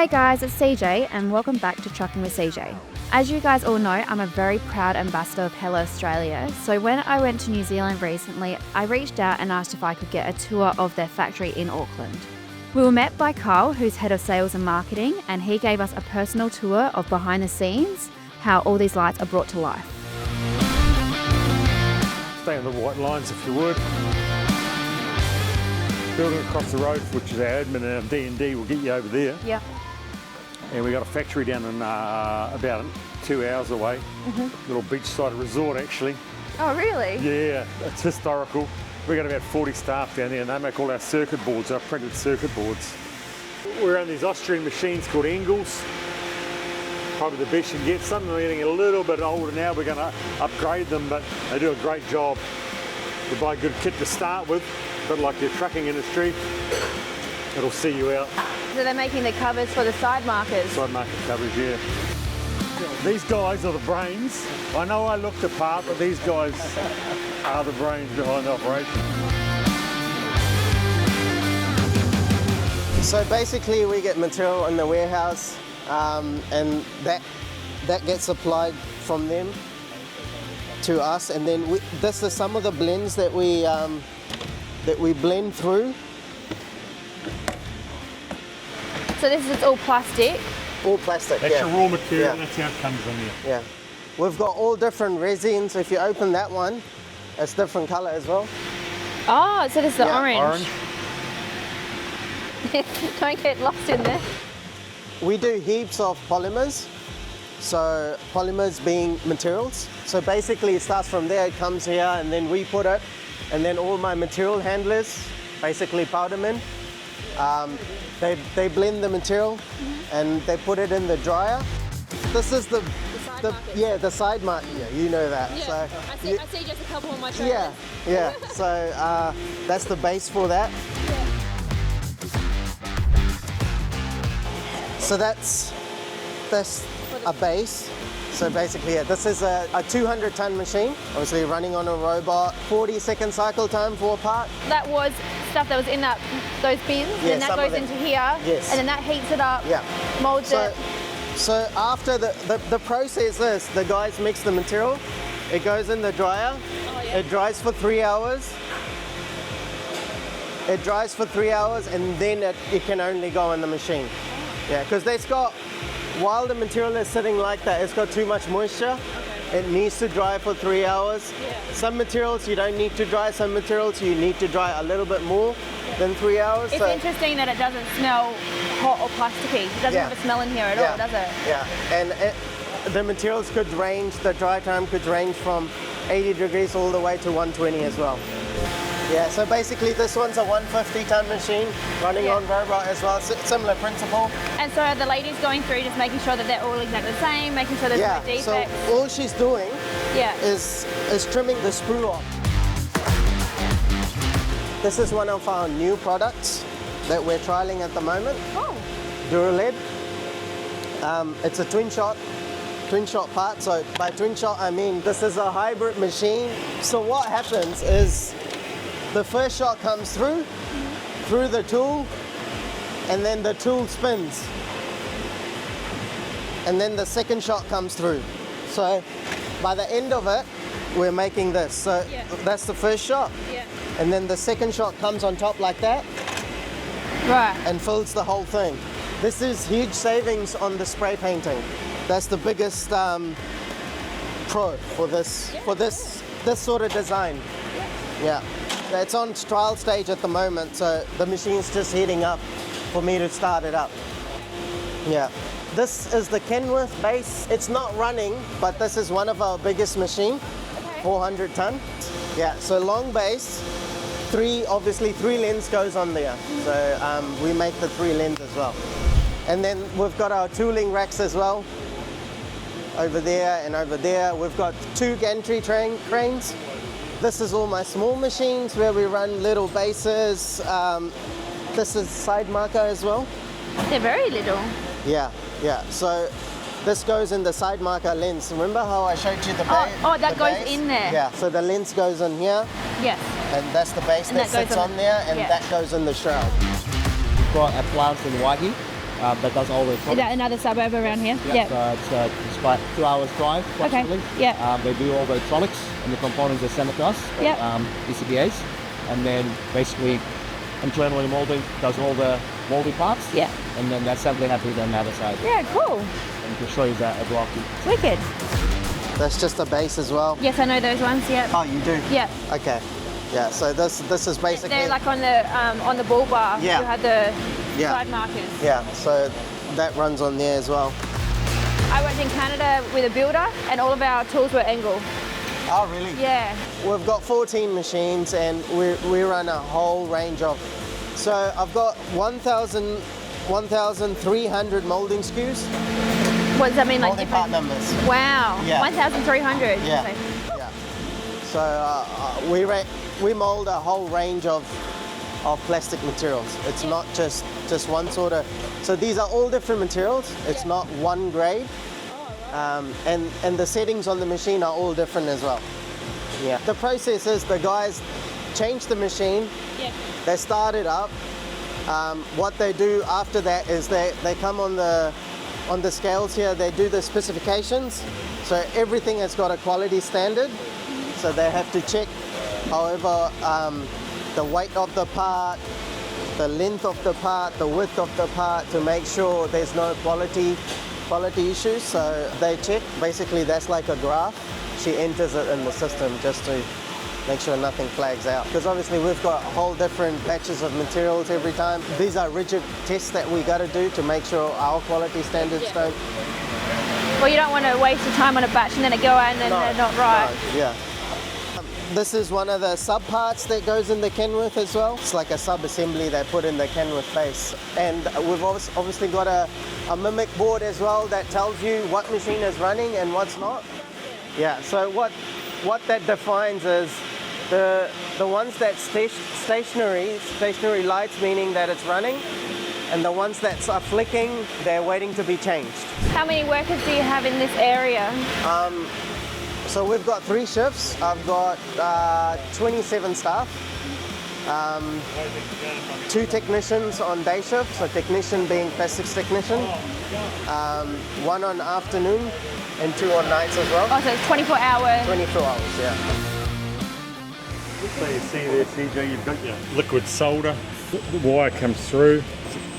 Hey guys, it's CJ and welcome back to Trucking with CJ. As you guys all know, I'm a very proud ambassador of Hello Australia, so when I went to New Zealand recently, I reached out and asked if I could get a tour of their factory in Auckland. We were met by Carl, who's head of sales and marketing, and he gave us a personal tour of behind the scenes, how all these lights are brought to life. Stay on the white lines if you would. Building across the road, which is our admin and our D&D, will get you over there. Yep. And we got a factory down in about 2 hours away. Little beachside resort actually. Oh really? Yeah, it's historical. We've got about 40 staff down there and they make all our circuit boards, our printed circuit boards. We're on these Austrian machines called Engels. Probably the best you can get. Some of them are getting a little bit older now. We're going to upgrade them, but they do a great job. You buy good kit to start with, but like your trucking industry, it'll see you out. So they're making the covers for the side markers? Side market covers, yeah. These guys are the brains. I know I look the part, but these guys are the brains behind the operation. So basically we get material in the warehouse and that gets supplied from them to us, and then this is some of the blends that we blend through. So this is all plastic? All plastic, That's yeah. your raw material, Yeah. that's how it comes in here. Yeah. We've got all different resins. If you open that one, it's different colour as well. Oh, so this is the Yeah, orange. Don't get lost in there. We do heaps of polymers. So polymers being materials. So basically it starts from there, it comes here, and then we put it, and then all my material handlers, basically powdermen, they blend the material and they put it in the dryer. This is the side mark. Yeah, you know that. Yeah, So I see just a couple on my trailers. yeah. So that's the base for that. So that's a base. So basically, yeah, this is a 200-ton machine, obviously running on a robot. 40-second cycle time for a part. That was stuff that was in those bins, Yeah, and that some goes of it. into here, Yes. and then that heats it up, Yeah. molds it. So after the process is, the guys mix the material, it goes in the dryer, it dries for 3 hours. It dries for 3 hours and then it can only go in the machine. Yeah, because while the material is sitting like that, it's got too much moisture. It needs to dry for 3 hours. Some materials you don't need to dry, some materials you need to dry a little bit more than 3 hours. It's interesting that it doesn't smell hot or plasticky. It doesn't have a smell in here at all, does it? Yeah, and the materials could range, the dry time could range from 80 degrees all the way to 120 as well. Yeah, so basically this one's a 150-ton machine running on robot as well, similar principle. And so are the ladies going through just making sure that they're all exactly the same, making sure there's no defects? So all she's doing is trimming the sprue off. This is one of our new products that we're trialing at the moment. Oh. Duraled. It's a twin shot part. So by twin shot I mean this is a hybrid machine. So what happens is the first shot comes through the tool, and then the tool spins. And then the second shot comes through. So by the end of it, we're making this. So that's the first shot. Yeah. And then the second shot comes on top like that. Right. And fills the whole thing. This is huge savings on the spray painting. That's the biggest pro for this sort of design. Yeah. It's on trial stage at the moment, so the machine's just heating up for me to start it up. Yeah. This is the Kenworth base. It's not running, but this is one of our biggest machine, 400 ton. Yeah, so long base, obviously three lens goes on there. So we make the 3 lens as well. And then we've got our tooling racks as well, over there and over there. We've got 2 gantry cranes. This is all my small machines where we run little bases. This is side marker as well. They're very little. Yeah. So this goes in the side marker lens. Remember how I showed you the base? Oh, that goes in there. Yeah, so the lens goes in here. Yes. And that's the base that sits on there, and that goes in the shroud. We've got a plant in Waihi that does all the Is products. that another suburb around here? Yeah, so it's about 2 hours drive approximately. Yeah. They do all the electronics and the components they send it to us, Yep. PCBAs, and then basically internally molding does all the molding parts. Yeah. And then the assembly happens on the other side. Yeah, cool. And we can show you that as well too. Wicked. That's just a base as well. Yes, I know those ones. Yeah. Oh, you do? Yeah. Okay. Yeah. So this is basically. They're like on the bull bar. Yeah. You had the Yeah. side markers. Yeah. So that runs on there as well. I worked in Canada with a builder, and all of our tools were Engel. Oh, really? Yeah. We've got 14 machines, and we run a whole range of. So I've got 1,300 molding SKUs. What does that mean? Like Molding part numbers. Wow. Yeah. 1,300. Yeah. Yeah. So we mold a whole range of plastic materials. It's not just one sort of. So these are all different materials. It's not one grade. And the settings on the machine are all different as well. Yeah. The process is the guys change the machine. Yeah. They start it up. What they do after that is they come on the scales here. They do the specifications. So everything has got a quality standard. So they have to check, however, the weight of the part, the length of the part, the width of the part, to make sure there's no quality issues. So they check. Basically, that's like a graph. She enters it in the system just to make sure nothing flags out. Because obviously we've got whole different batches of materials every time. These are rigid tests that we got to do to make sure our quality standards don't. Well, you don't want to waste your time on a batch and then it go out and then they're not right. No, yeah. This is one of the sub parts that goes in the Kenworth as well. It's like a sub assembly they put in the Kenworth base. And we've obviously got a mimic board as well that tells you what machine is running and what's not. Yeah, so what that defines is the ones that stationary lights, meaning that it's running, and the ones that are flicking, they're waiting to be changed. How many workers do you have in this area? So we've got 3 shifts. I've got 27 staff, 2 technicians on day shift, so technician being plastics technician, 1 on afternoon, and 2 on nights as well. Oh, so it's 24 hours. 24 hours, yeah. So you see there, CJ, you've got your liquid solder. The wire comes through.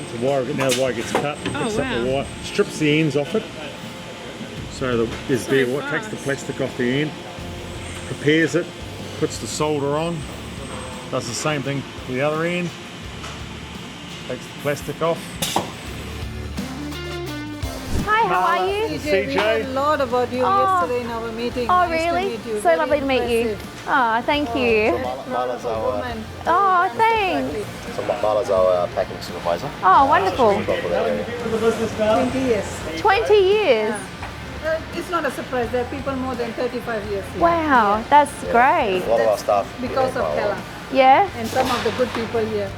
It's a wire. Now the wire gets cut. Picks up the wire, strips the ends off it. So takes the plastic off the end, prepares it, puts the solder on, does the same thing to the other end, takes the plastic off. Hi, how are you? CJ. We heard a lot about you yesterday in our meeting. Oh, Nice really? To meet you. So Very lovely to meet you. impressive. Oh, thank you. Proud of a woman. Oh, thanks. So Mala's our packing supervisor. Oh, wonderful. 20 years. 20 years. It's not a surprise. There are people more than 35 years here. Wow, that's great. A lot of our staff. Because of Hella Yeah? and some of the good people here.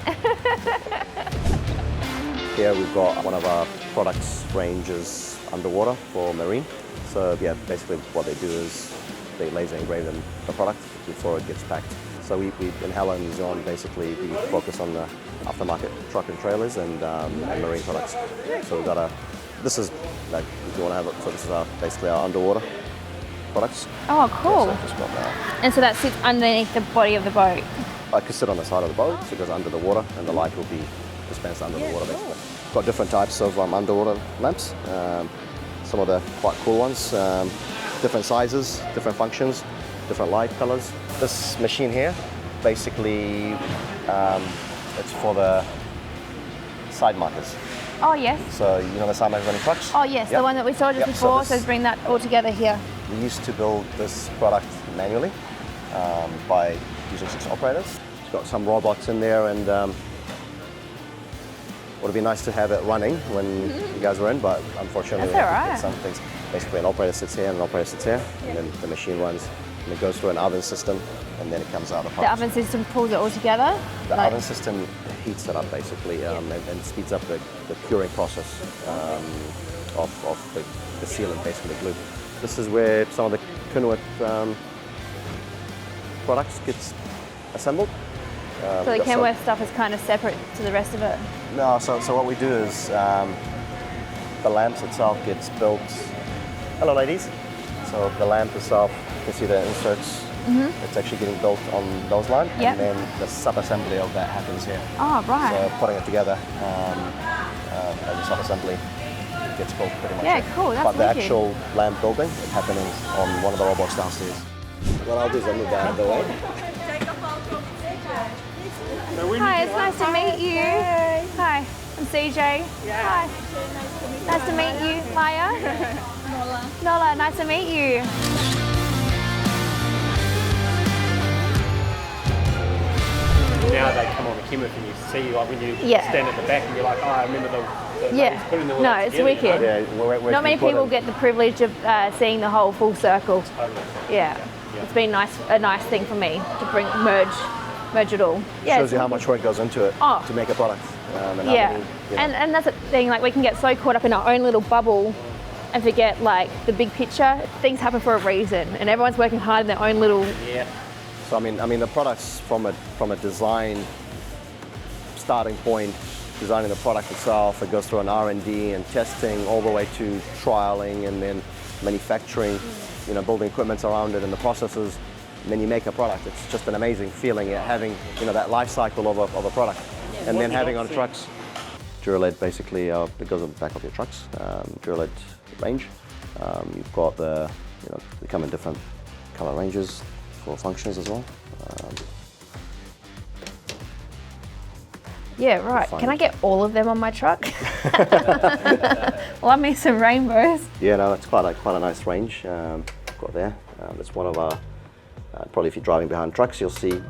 Here we've got one of our products ranges underwater for marine. So yeah, basically what they do is they laser engrave the product before it gets packed. So we in Hella and New Zealand, basically we focus on the aftermarket truck and trailers and marine products. So we've got this is like, if you want to have it, so this is basically our underwater products. Oh, cool. So just got that. And so that sits underneath the body of the boat. I could sit on the side of the boat, so it goes under the water, and the light will be dispensed under the water basically. Got different types of underwater lamps. Some of the quite cool ones, different sizes, different functions, different light colors. This machine here, basically, it's for the side markers. Oh, yes. So you know the side markers on your trucks? Oh, yes, Yep. the one that we saw just Yep, before. So this- let's bring that all together here. We used to build this product manually by using 6 operators. It's got some robots in there, and would have been nice to have it running when you guys were in, but unfortunately, That's all we did right. some things. Basically, an operator sits here and an operator sits here, and then the machine runs, and it goes through an oven system, and then it comes out of The oven system pulls it all together. The like- oven system heats it up basically, and speeds up the curing process of the sealant, basically the glue. This is where some of the Kenworth products gets assembled. So the Kenworth stuff is kind of separate to the rest of it. No, so what we do is the lamps itself gets built. Hello, ladies. So the lamp itself, you can see the inserts. It's actually getting built on those lines, Yep. and then the sub-assembly of that happens here. Oh, right. So putting it together as a sub-assembly gets built pretty much. Yeah, here. cool, that's But the wicked. actual lamp building is happening on one of the robots downstairs. What I'll do is I'll move that out of the way. Hi, it's nice to meet you. Hi, I'm CJ. Hi. Nice to meet you, Maya. Nola, nice to meet you. Now they come on the camera and you see, like when you Yeah. stand at the back and you're like, oh, I remember the Yeah. ladies putting the all No, that it's together, you know? wicked. Yeah, where Not many you put people it. get the privilege of seeing the whole full circle. Totally. Yeah. It's been a nice thing for me to merge it all. Yeah, Shows it's you how wicked. much work goes into it Oh. to make a product. And how Yeah, many, you know. and that's the thing. Like we can get so caught up in our own little bubble and forget like the big picture. Things happen for a reason, and everyone's working hard in their own little. Yeah. So I mean the products from a design starting point, designing the product itself, it goes through an R&D and testing all the way to trialing and then manufacturing, you know, building equipment around it and the processes, and then you make a product. It's just an amazing feeling having, you know, that life cycle of a product, and then having on trucks. Duraled basically it goes on the back of your trucks. Duraled range. You've got they come in different color ranges for functions as well. Yeah, right. Fine. Can I get all of them on my truck? Love me some rainbows. Yeah, no, it's quite a nice range got there. It's one of our probably if you're driving behind trucks, you'll see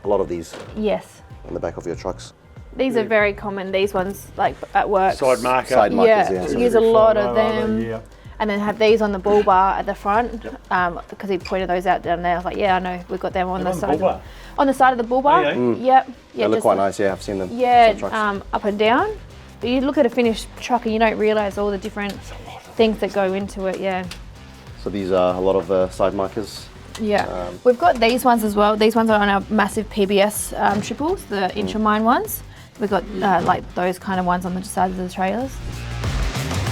a lot of these Yes. on the back of your trucks. These are very common. These ones, like at work. Side marker. Side markers, Yeah, yeah. use a lot of them. Yeah. And then have these on the bull bar at the front, because he pointed those out down there. I was like, yeah, I know, we've got them on the on the side. bull bar? On the side of the bull bar. Oh, yeah? Yep. Yeah, They look just quite like- nice, yeah, I've seen them. Yeah, on trucks. up and down. But you look at a finished truck and you don't realise all the different things that go into it. Yeah. So these are a lot of side markers. Yeah. We've got these ones as well. These ones are on our massive PBS triples, the Intramine ones. We've got like those kind of ones on the sides of the trailers.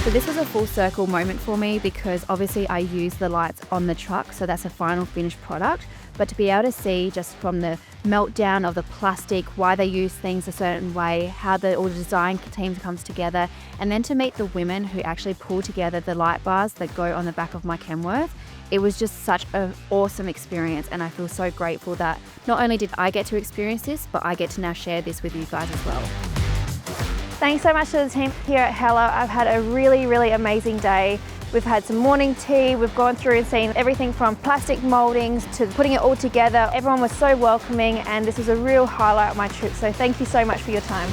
So this was a full circle moment for me because obviously I use the lights on the truck, so that's a final finished product. But to be able to see just from the meltdown of the plastic, why they use things a certain way, how all the design team comes together, and then to meet the women who actually pull together the light bars that go on the back of my Kenworth, it was just such an awesome experience, and I feel so grateful that not only did I get to experience this, but I get to now share this with you guys as well. Thanks so much to the team here at Hella. I've had a really, really amazing day. We've had some morning tea, we've gone through and seen everything from plastic mouldings to putting it all together. Everyone was so welcoming and this was a real highlight of my trip, so thank you so much for your time.